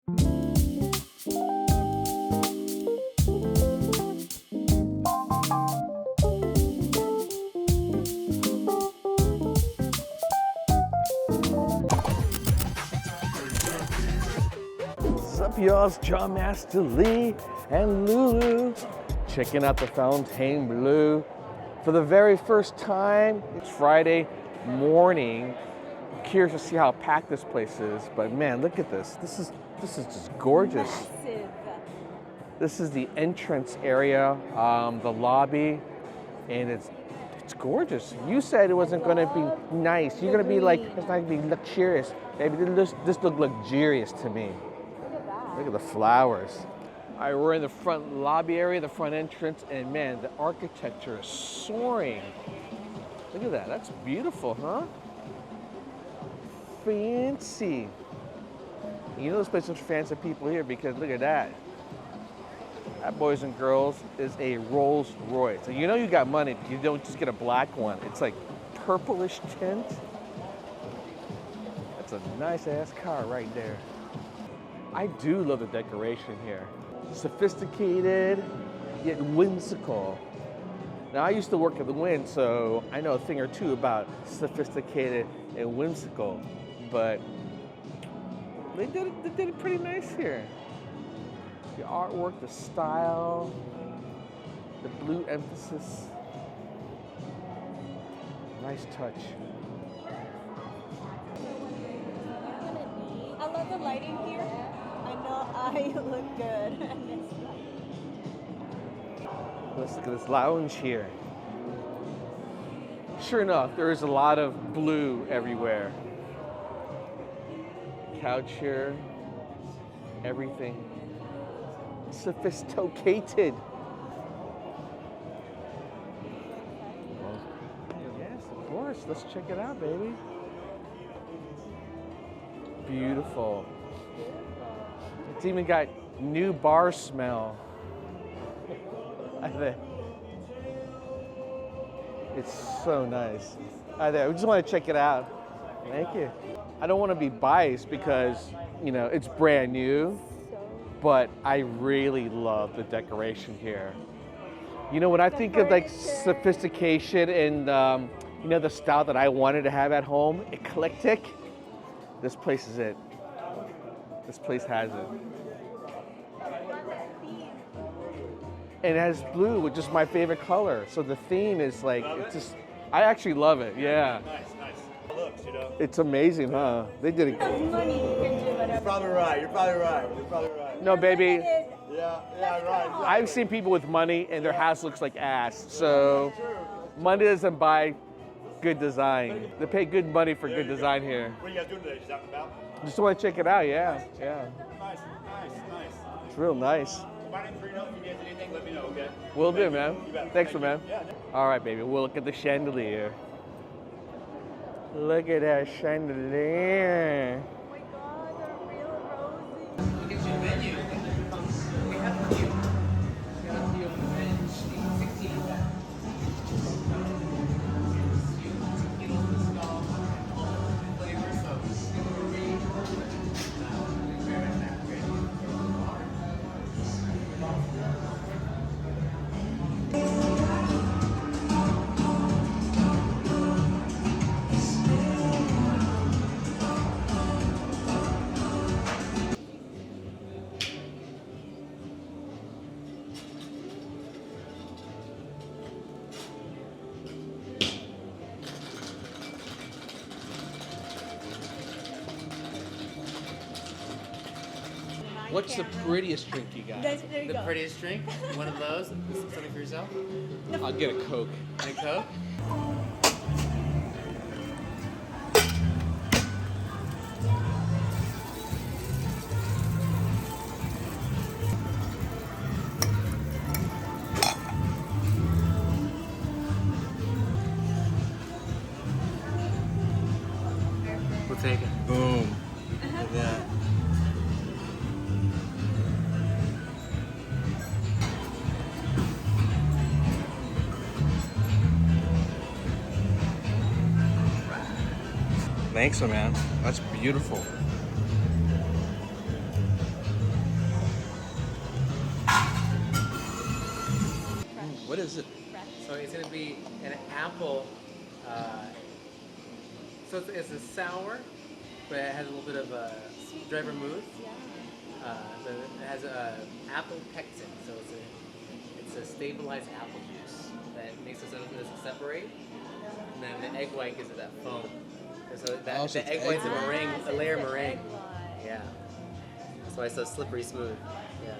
What's up, y'all? It's John Master Lee and Lulu checking out the Fontainebleau for the very first time. It's Friday morning. I'm curious to see how packed this place is, but man, look at this. This is just gorgeous. Massive. This is the entrance area, the lobby, and it's gorgeous. You said it wasn't going to be nice. You're going to be like, it's not going to be luxurious. Baby, this look luxurious to me. Look at the flowers. All right, we're in the front lobby area, the front entrance, and man, the architecture is soaring. Look at that. That's beautiful, huh? Fancy. You know this place is fancy people here because look at that. That, boys and girls, is a Rolls Royce. So you know you got money. You don't just get a black one. It's like purplish tint. That's a nice ass car right there. I do love the decoration here. Sophisticated, yet whimsical. Now I used to work at the Wynn, so I know a thing or two about sophisticated and whimsical, but they did it pretty nice here. The artwork, the style, the blue emphasis. Nice touch. I love the lighting here. I know I look good in this light. Let's look at this lounge here. Sure enough, there is a lot of blue everywhere. Couch here, everything. Sophisticated. Yes, of course. Let's check it out, baby. Beautiful. It's even got new bar smell. I think it's so nice. I just want to check it out. Thank you. I don't want to be biased because, you know, it's brand new. But I really love the decoration here. You know, when I think of like sophistication and, you know, the style that I wanted to have at home, eclectic, this place is it. This place has it. And it has blue, which is my favorite color. So the theme is like, it's just, I actually love it, yeah. Nice. Looks, you know. It's amazing, huh? They did it. Money, you can do whatever. You're probably right. No, baby. Yeah, right. I've seen people with money and their house looks like ass. So money doesn't buy good design. They pay good money for good design here. What are you guys doing today? Just out and about? Just want to check it out, yeah. Nice. It's real nice. My name's Reno. If you guys need anything, let me know, okay? Will do, man. You bet. Thanks, Thank man. you. Yeah. All right, baby. We'll look at the chandelier. Look at that chandelier. Oh my God, they're real rosy. Look at your menu. We have a few. We got a few on the bench. 16. Flavors of savory. What's the prettiest drink you got? There you The go. prettiest drink. One of those. Something for yourself. I'll get a Coke. And a Coke. We'll take it. Boom. Look at that. Thanks, man. That's beautiful. is it? So it's gonna be an apple. So it's a sour, but it has a little bit of dry vermouth. So it has apple pectin, so it's a stabilized apple juice that makes it so it doesn't separate, and then the egg white gives it that foam. And so that, Oh, so the it's egg white's a egg white. meringue, a layer of It's an meringue. egg white. Yeah, that's why it's so slippery smooth. Yeah.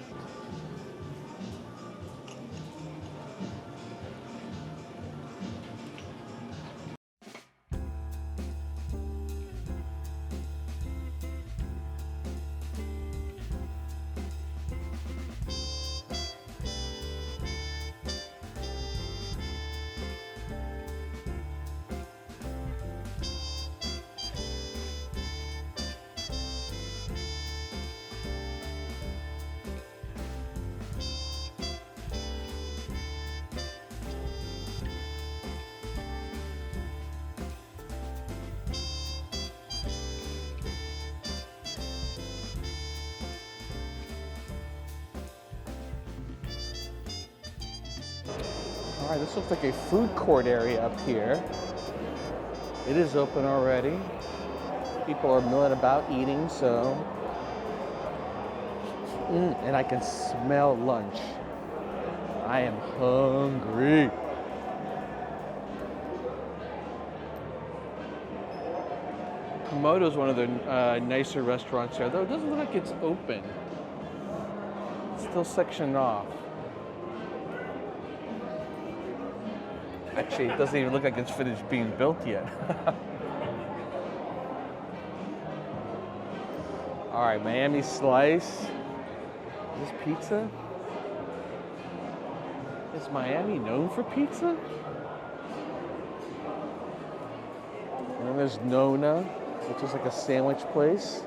All right, this looks like a food court area up here. It is open already. People are milling about eating, so. And I can smell lunch. I am hungry. Komodo's one of the nicer restaurants here, though it doesn't look like it's open. It's still sectioned off. Actually, it doesn't even look like it's finished being built yet. All right, Miami Slice. Is this pizza? Is Miami known for pizza? And then there's Nona, which is like a sandwich place.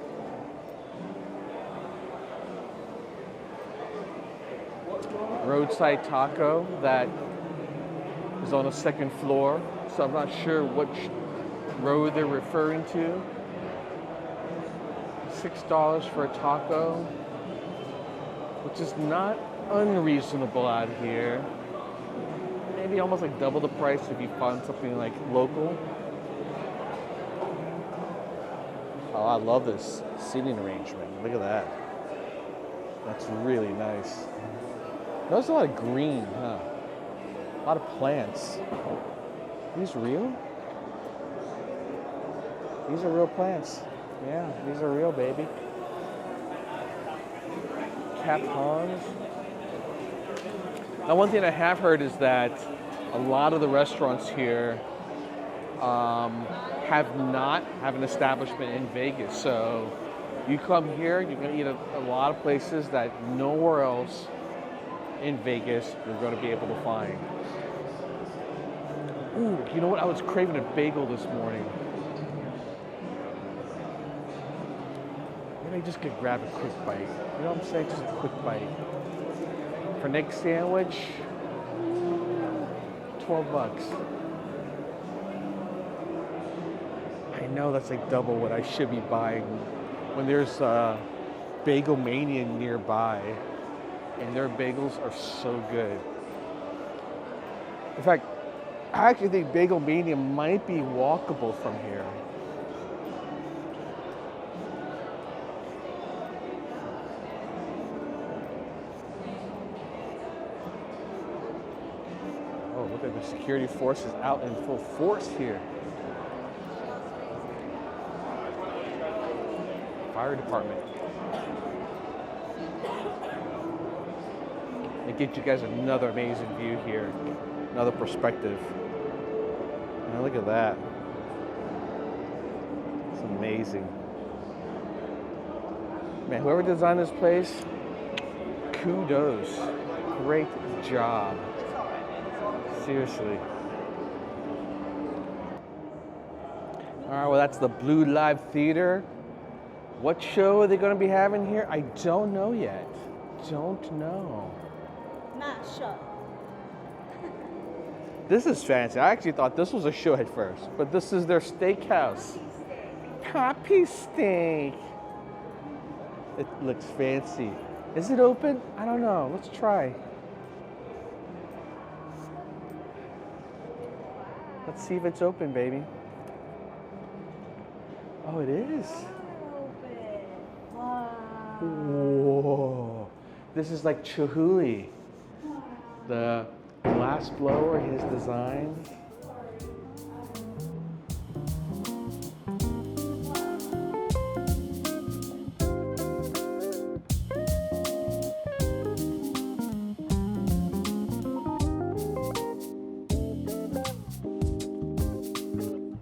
Roadside Taco that is on the second floor, so I'm not sure which road they're referring to. $6 for a taco, which is not unreasonable out here. Maybe almost like double the price if you find something like local. Oh, I love this seating arrangement. Look at that. That's really nice. There's a lot of green, huh? A lot of plants. These real? These are real plants. Yeah, these are real, baby. Capons. Now, one thing I have heard is that a lot of the restaurants here have an establishment in Vegas. So you come here, you're going to eat a lot of places that nowhere else in Vegas you're going to be able to find. Ooh, you know what? I was craving a bagel this morning. Maybe I just could grab a quick bite. You know what I'm saying? Just a quick bite. For an egg sandwich, $12. I know that's like double what I should be buying when there's Bagel Mania nearby, and their bagels are so good. In fact, I actually think Bagel Mania might be walkable from here. Oh, look at the security forces out in full force here. Fire department. It gives you guys another amazing view here, another perspective. Now look at that. It's amazing. Man, whoever designed this place, kudos. Great job. Seriously. All right, well, that's the Blue Live Theater. What show are they going to be having here? I don't know yet. Don't know. Not sure. This is fancy. I actually thought this was a show at first, but this is their steakhouse. Poppy steak. It looks fancy. Is it open? I don't know. Let's try. Let's see if it's open, baby. Oh, it is. Wow. Whoa. This is like Chihuly. The glass blower, his design.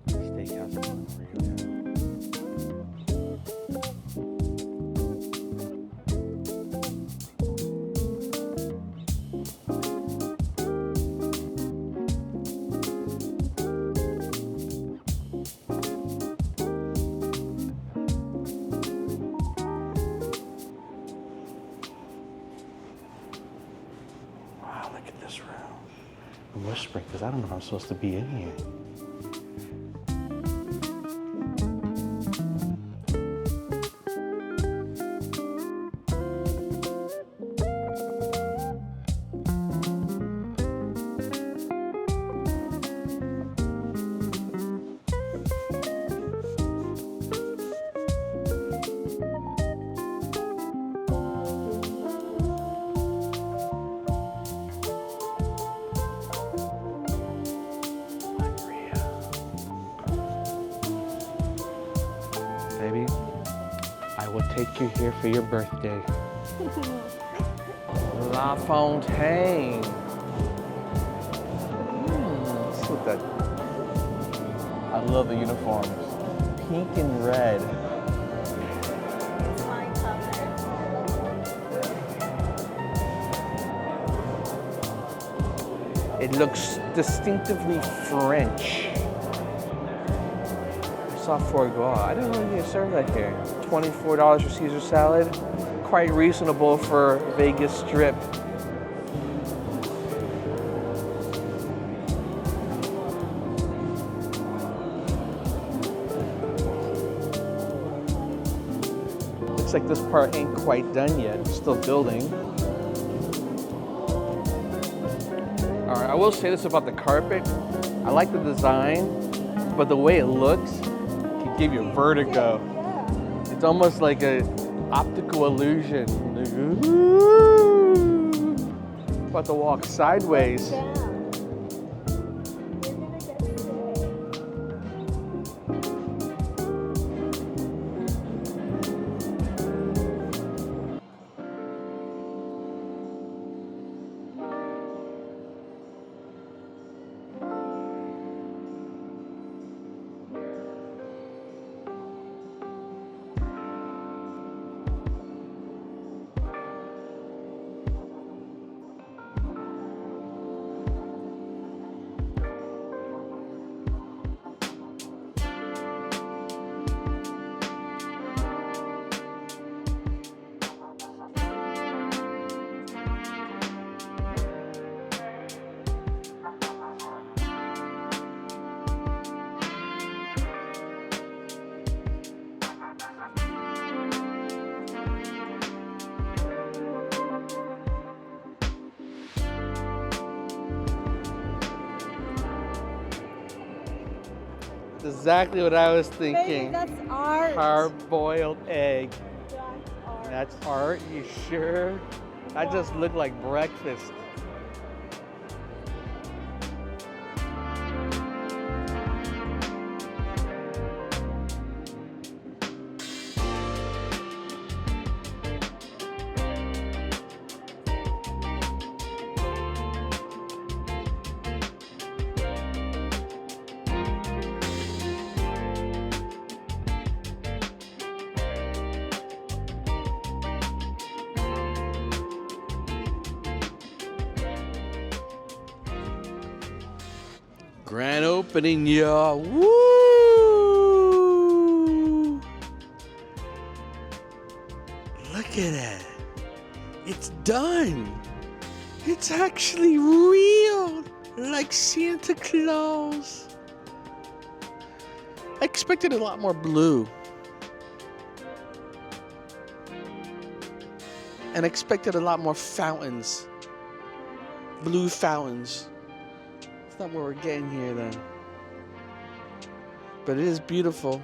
Steakhouse plan over here. Wow, look at this room. I'm whispering because I don't know if I'm supposed to be in here. Baby, I will take you here for your birthday. La Fontaine. Let's look at that. I love the uniforms. Pink and red. It's my color. It looks distinctively French. Saw foie gras. I didn't really get served that here. $24 for Caesar salad. Quite reasonable for Vegas Strip. Looks like this part ain't quite done yet. It's still building. All right, I will say this about the carpet. I like the design, but the way it looks, give you vertigo. Yeah. It's almost like a optical illusion. About to walk sideways. Down. You're gonna get sick. Exactly what I was Baby, thinking. that's art. Hard-boiled egg. That's art. That's art, you sure? That just looked like breakfast. Grand opening, y'all. Woo! Look at that. It's done. It's actually real. Like Santa Claus. I expected a lot more blue. And expected a lot more fountains. Blue fountains. That's not what we're getting here then. but it is beautiful.